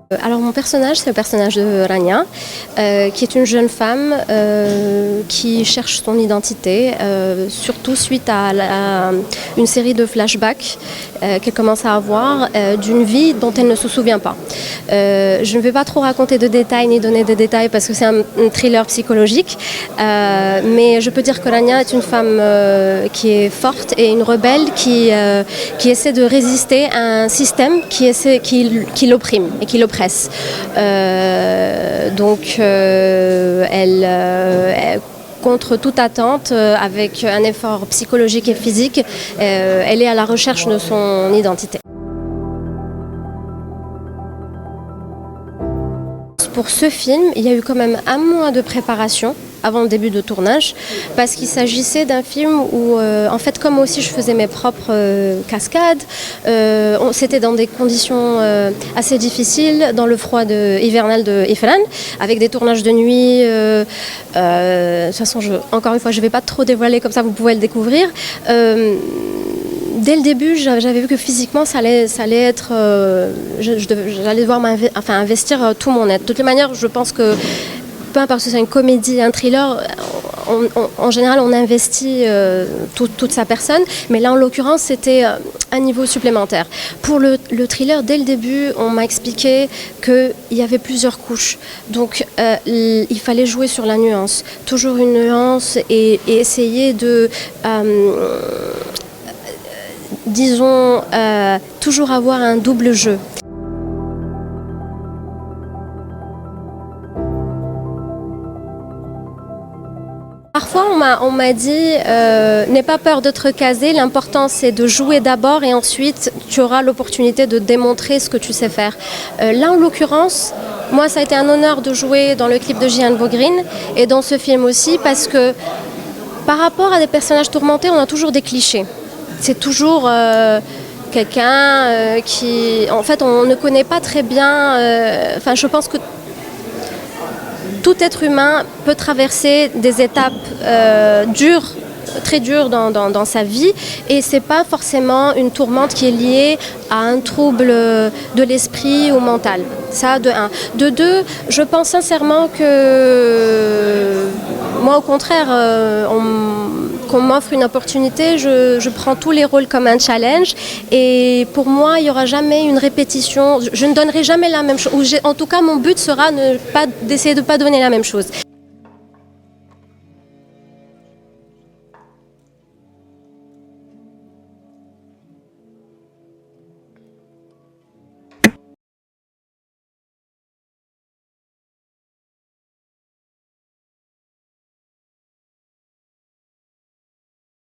Alors mon personnage, c'est le personnage de Rania, qui est une jeune femme qui cherche son identité, surtout suite à une série de flashbacks qu'elle commence à avoir d'une vie dont elle ne se souvient pas. Je ne vais pas trop raconter de détails ni donner des détails parce que c'est un thriller psychologique, mais je peux dire que Rania est une femme qui est forte et une rebelle qui essaie de résister à un système qui l'opprime et qui l'oppresse. Elle, contre toute attente, avec un effort psychologique et physique, elle est à la recherche de son identité. Pour ce film, il y a eu quand même un mois de préparation avant le début de tournage, parce qu'il s'agissait d'un film où, en fait, comme moi aussi je faisais mes propres cascades, c'était dans des conditions assez difficiles, dans le froid hivernal de Ifrane, avec des tournages de nuit. De toute façon, encore une fois, je ne vais pas trop dévoiler, comme ça vous pouvez le découvrir. Dès le début, j'avais vu que physiquement, ça allait être... j'allais devoir investir tout mon être. De toutes les manières, je pense que, peu importe si c'est une comédie, un thriller, en général, on investit toute sa personne. Mais là, en l'occurrence, c'était un niveau supplémentaire. Pour le thriller, dès le début, on m'a expliqué qu'il y avait plusieurs couches. Donc, il fallait jouer sur la nuance. Toujours une nuance et essayer de... disons, toujours avoir un double jeu. Parfois, on m'a dit n'aie pas peur d'être casé, l'important c'est de jouer d'abord et ensuite tu auras l'opportunité de démontrer ce que tu sais faire. Là, en l'occurrence, moi, ça a été un honneur de jouer dans le clip de Jian Vogreen et dans ce film aussi, parce que par rapport à des personnages tourmentés, on a toujours des clichés. C'est toujours quelqu'un qui... En fait, on ne connaît pas très bien... je pense que tout être humain peut traverser des étapes dures, très dures dans sa vie, et c'est pas forcément une tourmente qui est liée à un trouble de l'esprit ou mental. Ça, de un. De deux, je pense sincèrement que moi, au contraire, qu'on m'offre une opportunité, je prends tous les rôles comme un challenge, et pour moi, il n'y aura jamais une répétition. Je ne donnerai jamais la même chose. En tout cas, mon but sera d'essayer de ne pas donner la même chose.